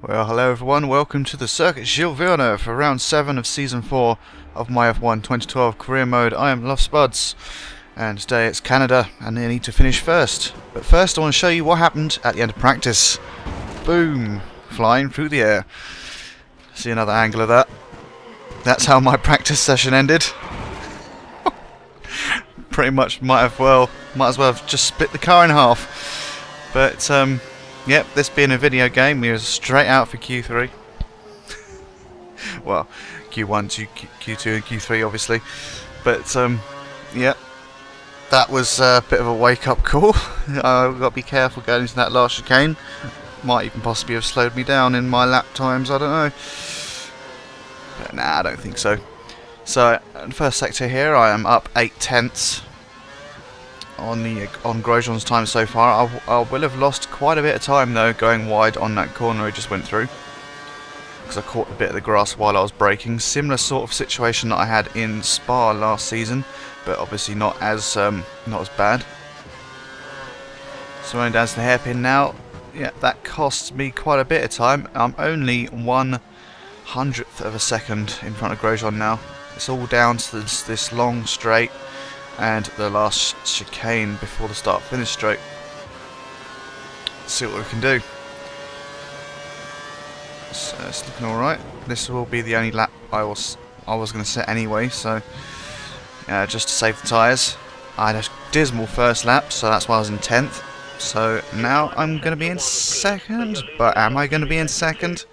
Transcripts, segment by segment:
Well, hello everyone, welcome to the Circuit Gilles Villeneuve for round 7 of Season 4 of my F1 2012 career mode. I am Love Spuds, and today it's Canada, and they need to finish first. But first I want to show you what happened at the end of practice. Boom! Flying through the air. See another angle of that. That's how my practice session ended. Pretty much might as well have just split the car in half. But, yep, this being a video game, we were straight out for Q3. Well, Q1, Q2 and Q3 obviously. But, yep, that was a bit of a wake-up call. I've got to be careful going into that last chicane. Might even possibly have slowed me down in my lap times, I don't know. But nah, I don't think so. So, in the first sector here, I am up 8/10 on Grosjean's time so far. I will have lost quite a bit of time though going wide on that corner I just went through, because I caught a bit of the grass while I was braking. Similar sort of situation that I had in Spa last season, but obviously not as bad. So going down to the hairpin now. Yeah, that costs me quite a bit of time. I'm only 1/100th of a second in front of Grosjean now. It's all down to this long straight and the last chicane before the start-finish straight. Let's see what we can do. So it's looking alright. This will be the only lap I was going to set anyway, so just to save the tyres. I had a dismal first lap, so that's why I was in 10th. So now I'm going to be in second, but am I going to be in second?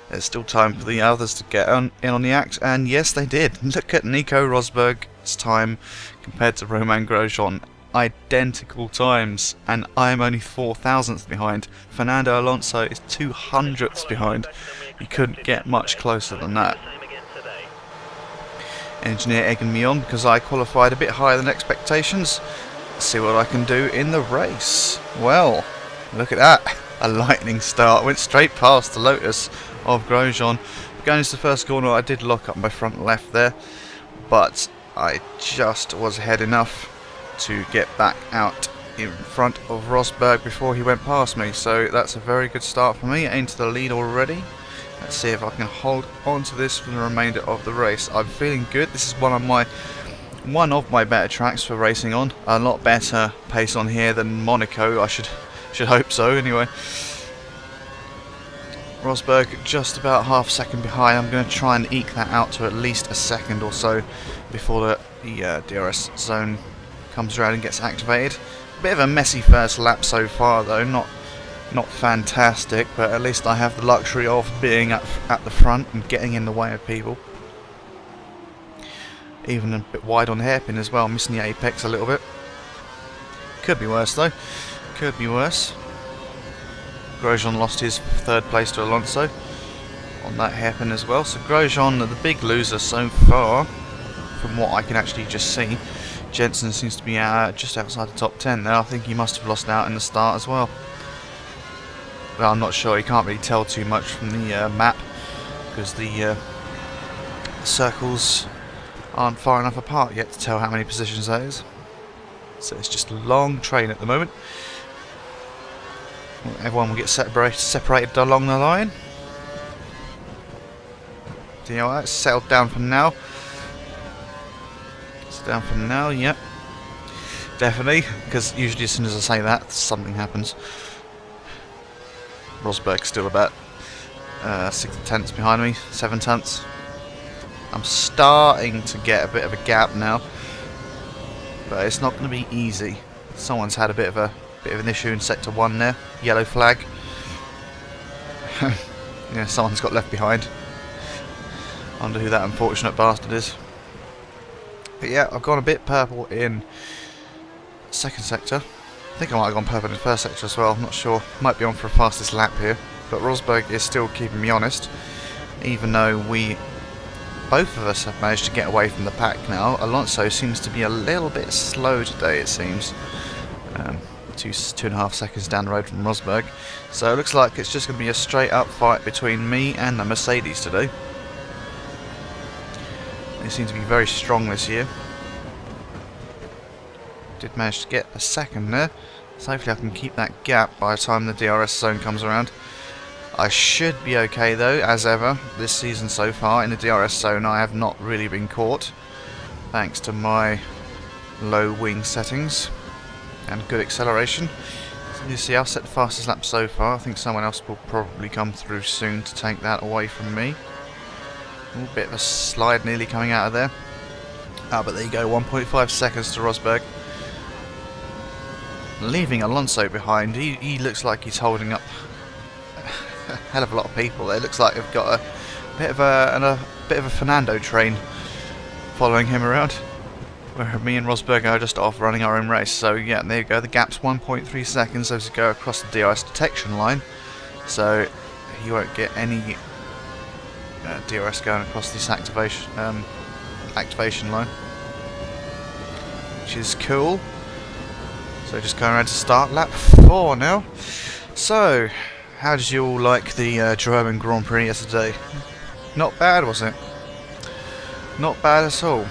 There's still time for the others to get in on the act, and yes they did. Look at Nico Rosberg's time compared to Romain Grosjean. Identical times, and I'm only 4,000ths behind. Fernando Alonso is 200ths behind. You couldn't get much closer than that. Engineer egging me on because I qualified a bit higher than expectations. Let's see what I can do in the race. Well, look at that. A lightning start. Went straight past the Lotus of Grosjean. Going into the first corner, I did lock up my front left there, but I just was ahead enough to get back out in front of Rosberg before he went past me. So that's a very good start for me. Into the lead already. Let's see if I can hold on to this for the remainder of the race. I'm feeling good. This is one of my better tracks for racing on. A lot better pace on here than Monaco. I should hope so anyway. Rosberg just about half a second behind. I'm going to try and eke that out to at least a second or so before the DRS zone comes around and gets activated. Bit of a messy first lap so far though, not fantastic, but at least I have the luxury of being at the front and getting in the way of people. Even a bit wide on the hairpin as well, missing the apex a little bit. Could be worse though, could be worse. Grosjean lost his third place to Alonso on that hairpin as well. So Grosjean, the big loser so far, from what I can actually just see. Jensen seems to be just outside the top 10 there. I think he must have lost out in the start as well. Well, I'm not sure. You can't really tell too much from the map because the circles aren't far enough apart yet to tell how many positions that is. So it's just a long train at the moment. Everyone will get separated along the line. Do you know what? It's settled down for now. It's down for now, yep. Definitely, because usually as soon as I say that, something happens. Rosberg's still about 6/10 behind me, 7/10. I'm starting to get a bit of a gap now, but it's not going to be easy. Someone's had a bit of an issue in sector 1 there. Yellow flag. Yeah, someone's got left behind. I wonder who that unfortunate bastard is. But yeah, I've gone a bit purple in second sector. I think I might have gone purple in the first sector as well. I'm not sure. Might be on for a fastest lap here. But Rosberg is still keeping me honest, even though both of us have managed to get away from the pack now. Alonso seems to be a little bit slow today, it seems. 2.5 seconds down the road from Rosberg. So it looks like it's just going to be a straight up fight between me and the Mercedes today. They seem to be very strong this year. Did manage to get a second there, so hopefully I can keep that gap by the time the DRS zone comes around. I should be okay though, as ever, this season so far. In the DRS zone I have not really been caught, thanks to my low wing settings and good acceleration. So you see, I've set the fastest lap so far. I think someone else will probably come through soon to take that away from me. Ooh, bit of a slide nearly coming out of there. Ah, but there you go, 1.5 seconds to Rosberg. Leaving Alonso behind. He looks like he's holding up a hell of a lot of people there. Looks like they've got a bit of a Fernando train following him around. Where me and Rosberg are just off running our own race. So yeah, there you go. The gap's 1.3 seconds as we go across the DRS detection line. So you won't get any DRS going across this activation line, which is cool. So just going around to start lap 4 now. So, how did you all like the German Grand Prix yesterday? Not bad, was it? Not bad at all.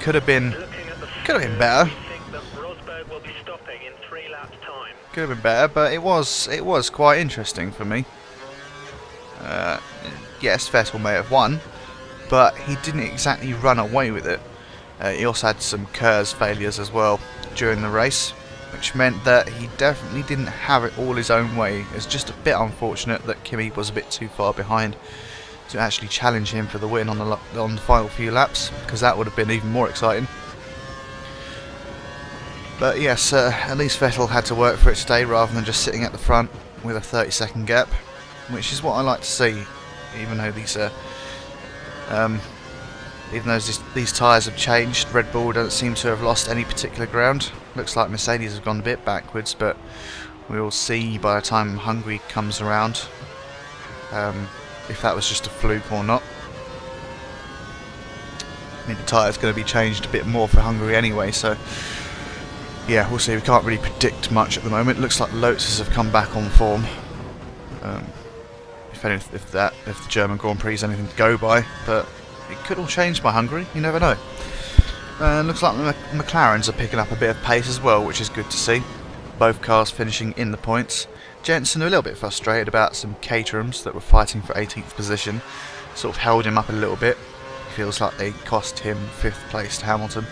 Could have been better. Could have been better, but it was quite interesting for me. Yes, Vettel may have won, but he didn't exactly run away with it. He also had some KERS failures as well during the race, which meant that he definitely didn't have it all his own way. It's just a bit unfortunate that Kimi was a bit too far behind to actually challenge him for the win on the final few laps, because that would have been even more exciting. But yes, at least Vettel had to work for it today rather than just sitting at the front with a 30-second gap, which is what I like to see. Even though these these tyres have changed, Red Bull doesn't seem to have lost any particular ground. Looks like Mercedes have gone a bit backwards, but we'll see by the time Hungary comes around if that was just a fluke or not. I mean, the tyre's going to be changed a bit more for Hungary anyway, so yeah, we'll see. We can't really predict much at the moment. Looks like Lotus have come back on form. If the German Grand Prix is anything to go by, but it could all change by Hungary, you never know. Looks like the McLarens are picking up a bit of pace as well, which is good to see. Both cars finishing in the points. Jensen a little bit frustrated about some Caterhams that were fighting for 18th position. Sort of held him up a little bit. Feels like they cost him 5th place to Hamilton.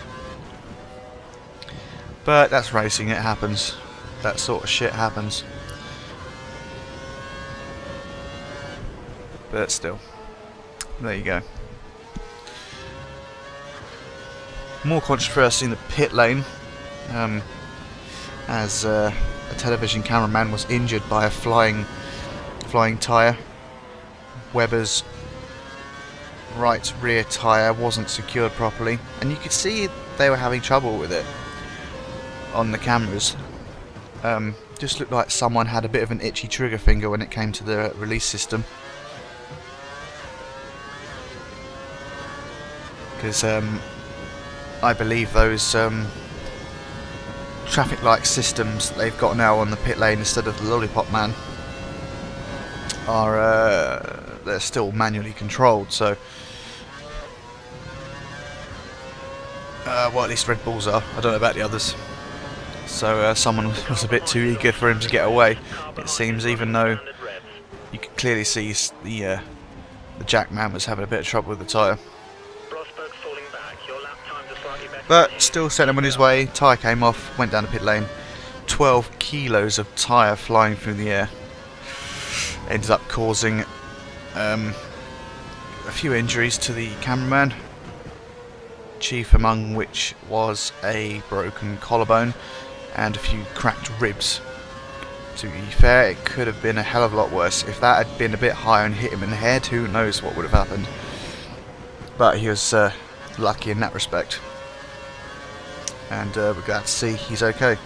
But that's racing, it happens. That sort of shit happens. But still, there you go. More controversy in the pit lane, as a television cameraman was injured by a flying tyre. Webber's right rear tyre wasn't secured properly, and you could see they were having trouble with it on the cameras. Just looked like someone had a bit of an itchy trigger finger when it came to the release system. Because I believe those traffic light systems that they've got now on the pit lane instead of the Lollipop Man are they're still manually controlled. So, well, at least Red Bulls are. I don't know about the others. So someone was a bit too eager for him to get away, it seems, even though you could clearly see the Jackman was having a bit of trouble with the tyre. But still sent him on his way. Tyre came off, went down the pit lane. 12 kilos of tyre flying through the air. Ended up causing a few injuries to the cameraman, chief among which was a broken collarbone and a few cracked ribs. To be fair, it could have been a hell of a lot worse. If that had been a bit higher and hit him in the head, who knows what would have happened. But he was lucky in that respect. And we're glad to see he's okay.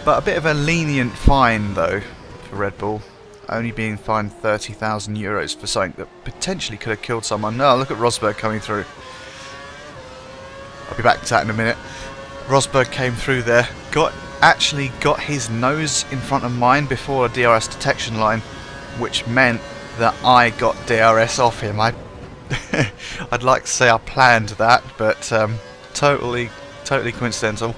But a bit of a lenient fine though for Red Bull, only being fined 30,000 euros for something that potentially could have killed someone. No, look at Rosberg coming through. I'll be back to that in a minute. Rosberg came through there, actually got his nose in front of mine before a DRS detection line, which meant that I got DRS off him. I'd like to say I planned that, but totally coincidental.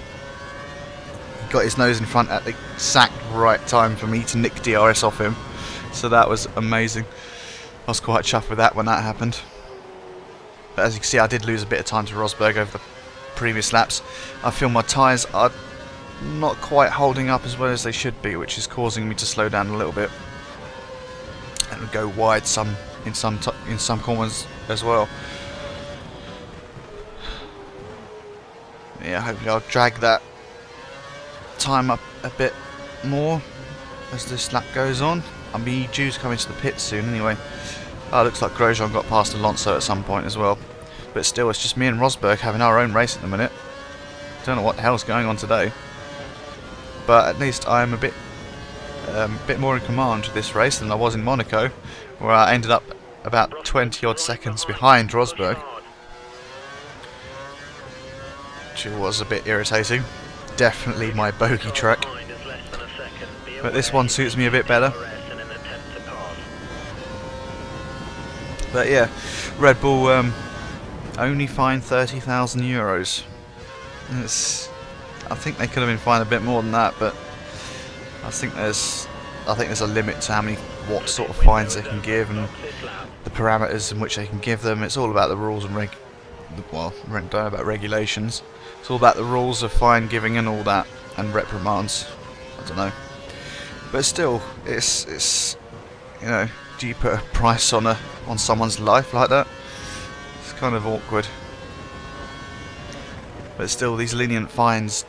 got his nose in front at the exact right time for me to nick DRS off him. So that was amazing. I was quite chuffed with that when that happened. But as you can see, I did lose a bit of time to Rosberg over the previous laps. I feel my tyres are not quite holding up as well as they should be, which is causing me to slow down a little bit and go wide in some corners as well. Yeah, hopefully I'll drag that time up a bit more as this lap goes on. I'll be due to come into the pits soon anyway. Oh, looks like Grosjean got past Alonso at some point as well. But still, it's just me and Rosberg having our own race at the minute. Don't know what the hell's going on today. But at least I'm a bit more in command of this race than I was in Monaco, where I ended up about 20 odd seconds behind Rosberg, which was a bit irritating. Definitely my bogey track, but this one suits me a bit better. But yeah, Red Bull only fined €30,000. I think they could have been fined a bit more than that, but I think there's a limit to what sort of fines they can give and the parameters in which they can give them. It's all about the rules and don't know about regulations. It's all about the rules of fine giving and all that, and reprimands. I don't know, but still, it's you know, do you put a price on someone's life like that? It's kind of awkward. But still, these lenient fines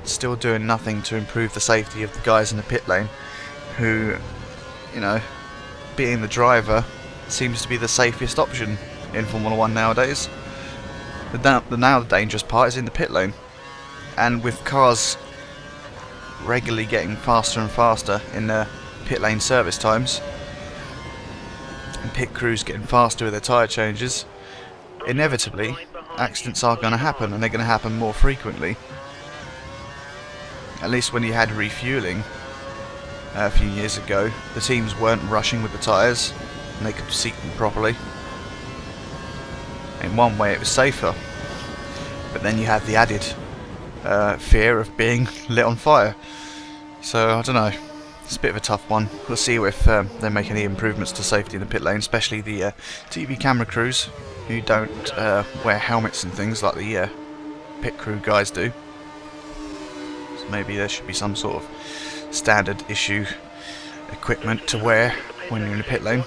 still doing nothing to improve the safety of the guys in the pit lane, who, you know, being the driver seems to be the safest option in Formula 1 nowadays. Now the dangerous part is in the pit lane, and with cars regularly getting faster and faster in their pit lane service times, and pit crews getting faster with their tyre changes, inevitably accidents are going to happen, and they're going to happen more frequently. At least when you had refuelling a few years ago, the teams weren't rushing with the tyres and they could seat them properly. In one way it was safer, but then you had the added fear of being lit on fire. So I don't know, it's a bit of a tough one. We'll see if they make any improvements to safety in the pit lane, especially the TV camera crews who don't wear helmets and things like the pit crew guys do. So maybe there should be some sort of standard issue equipment to wear when you're in the pit lane.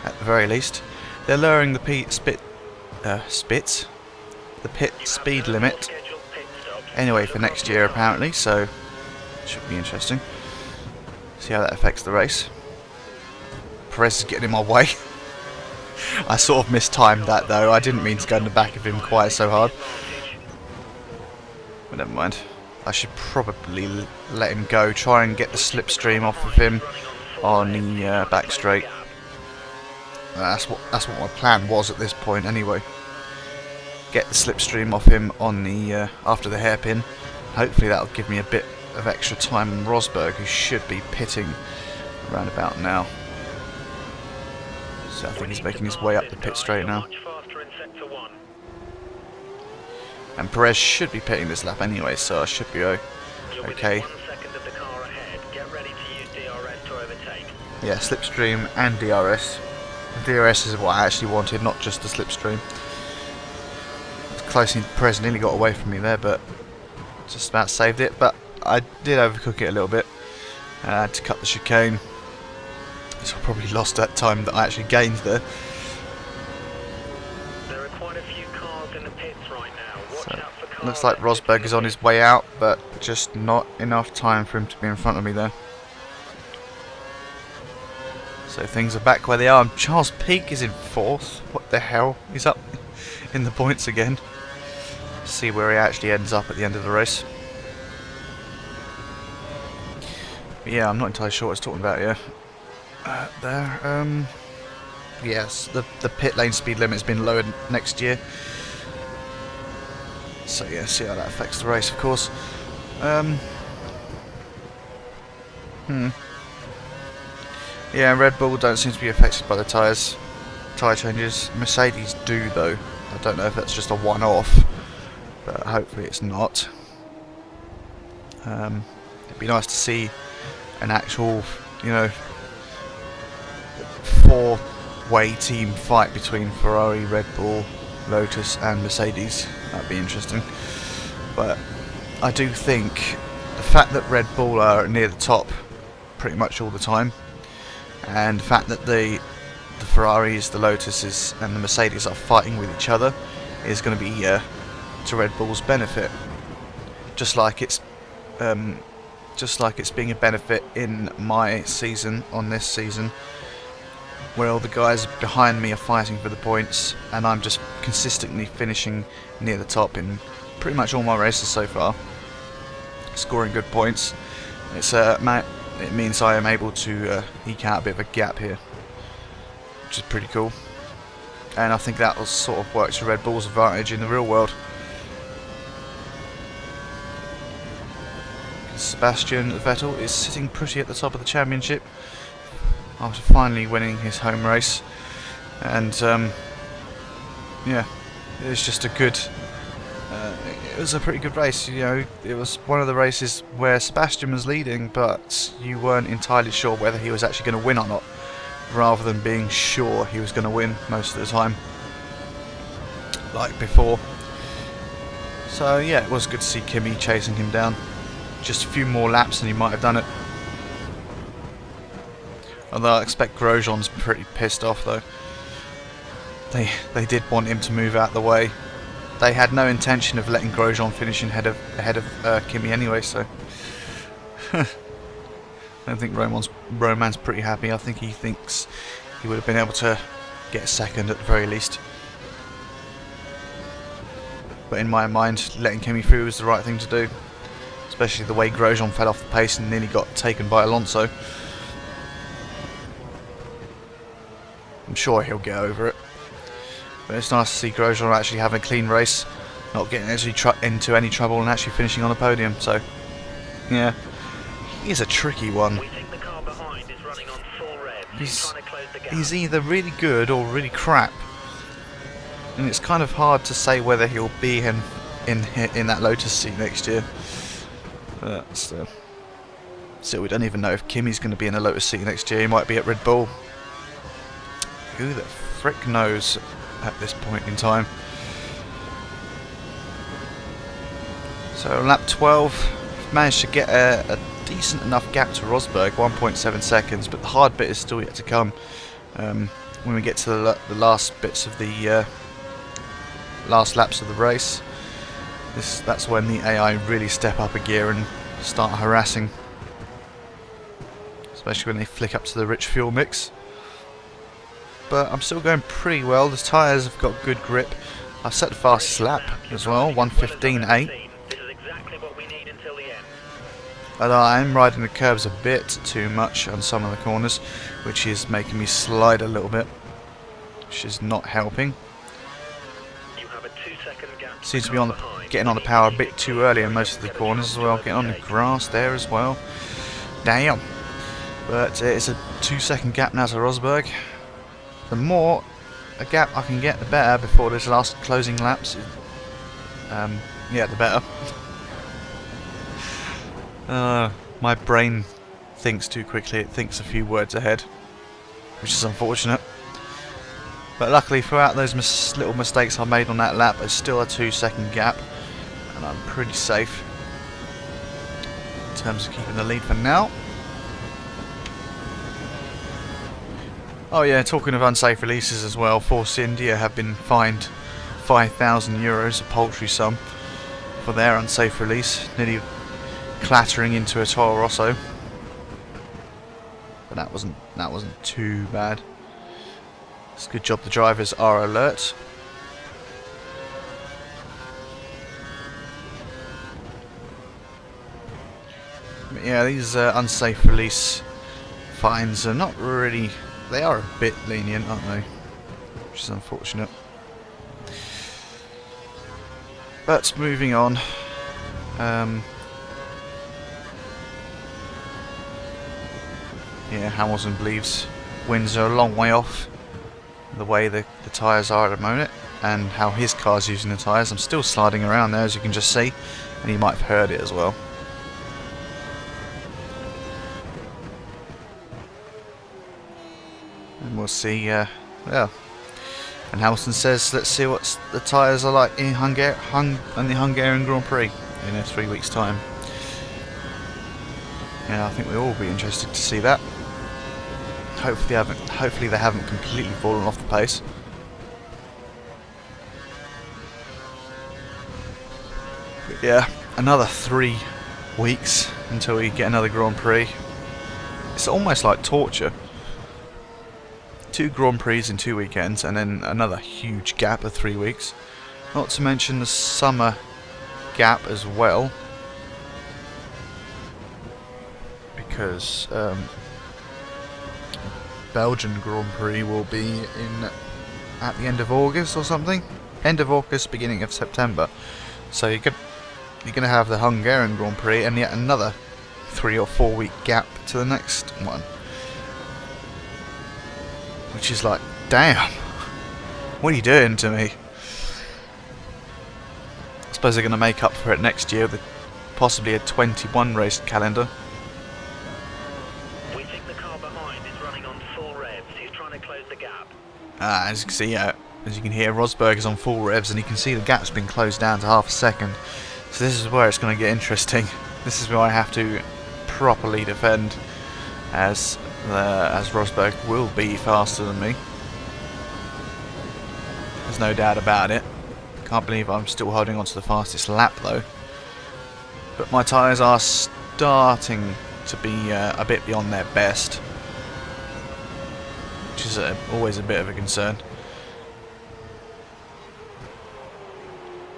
At the very least, they're lowering the pit speed limit anyway for next year apparently, so it should be interesting. See how that affects the race. Perez is getting in my way. I sort of mistimed that though. I didn't mean to go in the back of him quite so hard. But never mind. I should probably let him go. Try and get the slipstream off of him on the back straight. That's what my plan was at this point anyway. Get the slipstream off him on the after the hairpin. Hopefully that'll give me a bit of extra time on Rosberg, who should be pitting around about now. So I think he's making his way up the pit straight now. And Perez should be pitting this lap anyway, so I should be okay. Yeah, slipstream and DRS. The DRS is what I actually wanted, not just the slipstream. It's close, Perez nearly got away from me there, but just about saved it. But I did overcook it a little bit. I had to cut the chicane, so I probably lost that time that I actually gained there. There are quite a few cars in the pits right now. Watch out for cars. Looks like Rosberg is on his way out, but just not enough time for him to be in front of me there. So things are back where they are. Charles Pic is in 4th. What the hell? He's up in the points again. See where he actually ends up at the end of the race. But yeah, I'm not entirely sure what it's talking about here. Yes, the pit lane speed limit has been lowered next year. So yeah, see how that affects the race, of course. Yeah, Red Bull don't seem to be affected by the tyre changes. Mercedes do though. I don't know if that's just a one-off, but hopefully it's not. It'd be nice to see an actual, you know, four-way team fight between Ferrari, Red Bull, Lotus and Mercedes. That'd be interesting. But I do think the fact that Red Bull are near the top pretty much all the time, and the fact that the Ferraris, the Lotuses and the Mercedes are fighting with each other is going to be to Red Bull's benefit, just like it's being a benefit in my season, on this season, where all the guys behind me are fighting for the points and I'm just consistently finishing near the top in pretty much all my races so far, scoring good points. It means I am able to eke out a bit of a gap here, which is pretty cool, and I think that will sort of work to Red Bull's advantage in the real world. Sebastian Vettel is sitting pretty at the top of the championship after finally winning his home race, and yeah, it was just a good it was a pretty good race. You know, it was one of the races where Sebastian was leading, but you weren't entirely sure whether he was actually going to win or not, rather than being sure he was going to win most of the time, like before. So yeah, it was good to see Kimi chasing him down. Just a few more laps and he might have done it. Although I expect Grosjean's pretty pissed off though. They did want him to move out the way. They had no intention of letting Grosjean finish ahead of Kimi anyway, so I don't think Roman's pretty happy. I think he thinks he would have been able to get second at the very least. But in my mind, letting Kimi through was the right thing to do, especially the way Grosjean fell off the pace and nearly got taken by Alonso. I'm sure he'll get over it. But it's nice to see Grosjean actually having a clean race, not getting into any trouble and actually finishing on a podium. So, yeah, he's a tricky one. We think the car behind is running on full revs. He's trying to close the gap. He's either really good or really crap, and it's kind of hard to say whether he'll be in that Lotus seat next year. But still, we don't even know if Kimi's going to be in a Lotus seat next year. He might be at Red Bull. Who the frick knows at this point in time. So lap 12, managed to get a decent enough gap to Rosberg, 1.7 seconds, but the hard bit is still yet to come. When we get to the last bits of the last laps of the race, that's when the AI really step up a gear and start harassing, especially when they flick up to the rich fuel mix. But I'm still going pretty well. The tyres have got good grip. I've set the fastest lap as well, 1:15.8. This is exactly what we need until the end. Although I am riding the curbs a bit too much on some of the corners, which is making me slide a little bit, which is not helping. You have a 2-second gap. Seems to be getting on the power a bit too early in most of the corners as well. Getting on the grass there as well. Damn. But it's a 2-second gap now to Rosberg. The more a gap I can get, the better before this last closing laps. Yeah, the better. My brain thinks too quickly. It thinks a few words ahead, which is unfortunate. But luckily, throughout those little mistakes I made on that lap, there's still a 2-second gap, and I'm pretty safe in terms of keeping the lead for now. Oh yeah, talking of unsafe releases as well, Force India have been fined €5,000, a paltry sum, for their unsafe release, nearly clattering into a Toro Rosso. But that wasn't too bad. It's a good job the drivers are alert. But yeah, these unsafe release fines are not really... They are a bit lenient, aren't they? Which is unfortunate. But moving on. Yeah, Hamilton believes wins are a long way off the way the tyres are at the moment, and how his car's using the tyres. I'm still sliding around there, as you can just see, and you might have heard it as well. we'll see. Yeah. And Hamilton says, let's see what the tyres are like in the Hungarian Grand Prix in 3 weeks' time. Yeah, I think we'll all be interested to see that. Hopefully they haven't completely fallen off the pace. But yeah, another 3 weeks until we get another Grand Prix. It's almost like torture. 2 Grand Prix in 2 weekends, and then another huge gap of 3 weeks. Not to mention the summer gap as well, because Belgian Grand Prix will be at the end of August or something. End of August, beginning of September. So you're going to have the Hungarian Grand Prix and yet another 3 or 4 week gap to the next one. Which is like, damn, what are you doing to me? I suppose they're going to make up for it next year with possibly a 21 race calendar. We think the car behind is running on full revs. He's trying to close the gap. As you can see, as you can hear, Rosberg is on full revs, and you can see the gap's been closed down to half a second. So this is where it's going to get interesting. This is where I have to properly defend, as Rosberg will be faster than me. There's no doubt about it. Can't believe I'm still holding on to the fastest lap though. But my tyres are starting to be a bit beyond their best, which is always a bit of a concern.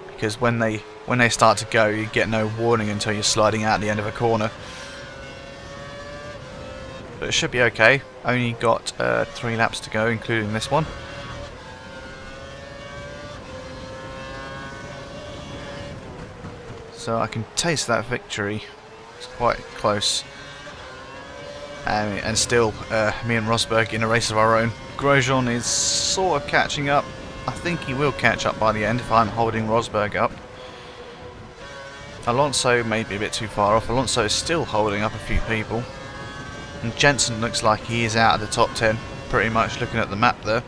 Because when they start to go, you get no warning until you're sliding out the end of a corner. But it should be okay. Only got 3 laps to go, including this one. So I can taste that victory. It's quite close. And still, me and Rosberg in a race of our own. Grosjean is sort of catching up. I think he will catch up by the end if I'm holding Rosberg up. Alonso may be a bit too far off. Alonso is still holding up a few people. And Jensen looks like he is out of the top 10, pretty much, looking at the map there.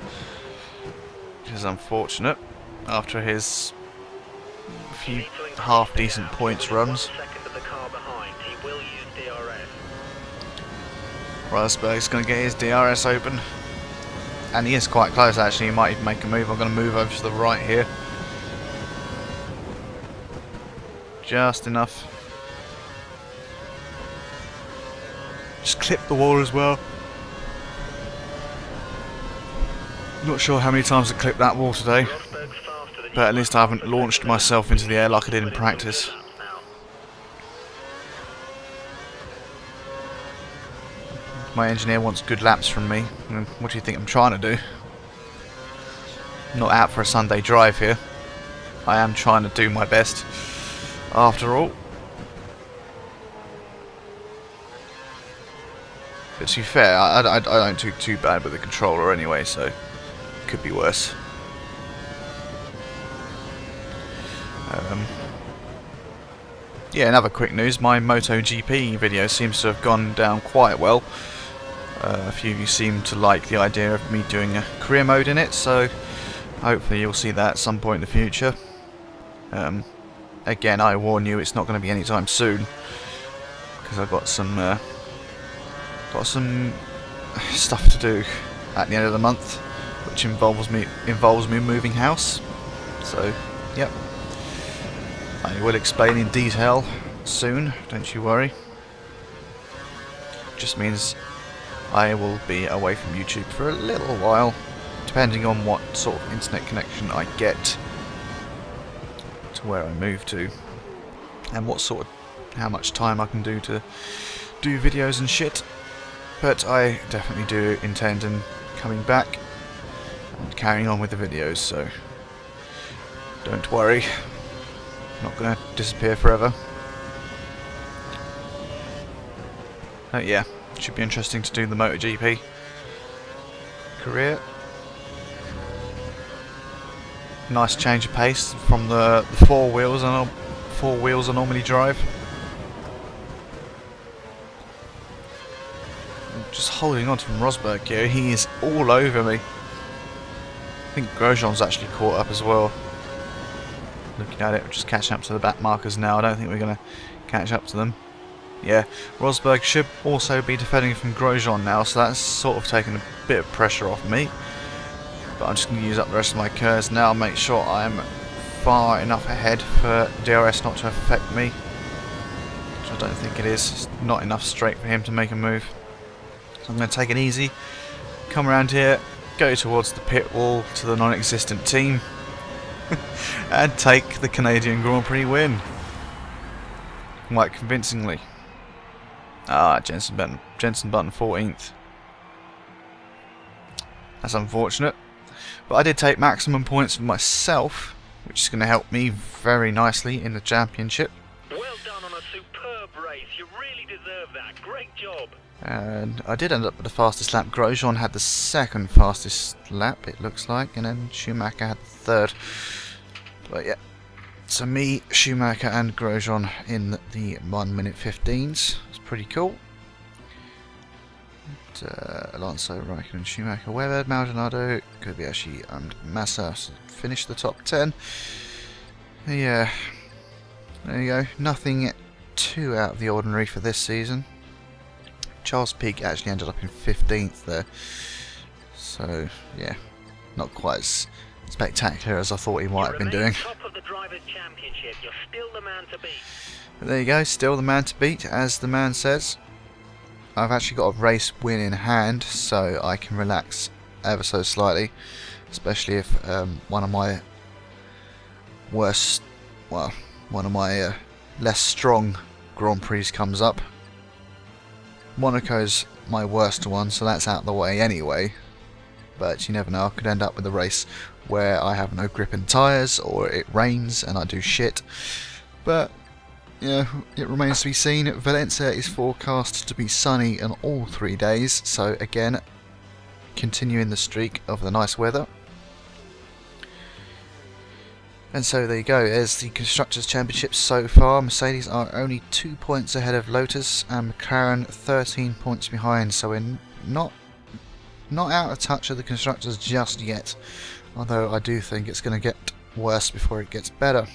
Which is unfortunate, after his few half-decent points runs. Rosberg's going to get his DRS open. And he is quite close actually, he might even make a move. I'm going to move over to the right here. Just enough. Just clip the wall as well. Not sure how many times I clipped that wall today, but at least I haven't launched myself into the air like I did in practice. My engineer wants good laps from me. What do you think I'm trying to do? I'm not out for a Sunday drive here. I am trying to do my best, after all. But to be fair, I don't do too bad with the controller anyway, so it could be worse. Yeah, another quick news, my MotoGP video seems to have gone down quite well. A few of you seem to like the idea of me doing a career mode in it, so hopefully you'll see that at some point in the future. Again, I warn you, it's not going to be anytime soon, because I've got some stuff to do at the end of the month, which involves me moving house. So, yep, I will explain in detail soon. Don't you worry. Just means I will be away from YouTube for a little while, depending on what sort of internet connection I get to where I move to, and how much time I can do to do videos and shit. But I definitely do intend on coming back and carrying on with the videos, so don't worry, I'm not going to disappear forever. Yeah, should be interesting to do the MotoGP career. Nice change of pace from the four wheels I normally drive. Just holding on from Rosberg here. He is all over me. I think Grosjean's actually caught up as well. Looking at it, we're just catching up to the back markers now. I don't think we're going to catch up to them. Yeah, Rosberg should also be defending from Grosjean now, so that's sort of taken a bit of pressure off me. But I'm just going to use up the rest of my curves now, make sure I'm far enough ahead for DRS not to affect me. Which I don't think it is. It's not enough straight for him to make a move. So I'm going to take it easy, come around here, go towards the pit wall to the non-existent team, and take the Canadian Grand Prix win. Quite convincingly. Jenson Button 14th. That's unfortunate. But I did take maximum points for myself, which is going to help me very nicely in the championship. Well done on a superb race. You really deserve that. Great job. And I did end up with the fastest lap. Grosjean had the second fastest lap, it looks like, and then Schumacher had the third. But yeah, so me, Schumacher and Grosjean in the 1 minute 15s. It's pretty cool. Alonso, Raikkonen, Schumacher, Webber, Maldonado, Kobayashi and Massa finished the top 10. Yeah, there you go. Nothing too out of the ordinary for this season. Charles Peak actually ended up in 15th there. So, yeah, not quite as spectacular as I thought he might have been doing. Top of the Drivers' Championship. You're still the man to beat. But there you go, still the man to beat, as the man says. I've actually got a race win in hand, so I can relax ever so slightly, especially if one of my less strong Grand Prix comes up. Monaco's my worst one, so that's out of the way anyway. But you never know, I could end up with a race where I have no grip in tyres, or it rains and I do shit. But yeah, it remains to be seen. Valencia is forecast to be sunny on all 3 days, so again, continuing the streak of the nice weather. And so there you go, there's the Constructors' Championship so far. Mercedes are only 2 points ahead of Lotus, and McLaren 13 points behind, so we're not out of touch of the Constructors just yet. Although I do think it's going to get worse before it gets better.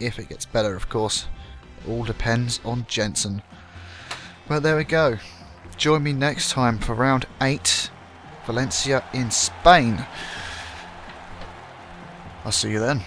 If it gets better, of course. It all depends on Jenson. But there we go. Join me next time for round 8, Valencia in Spain. I'll see you then.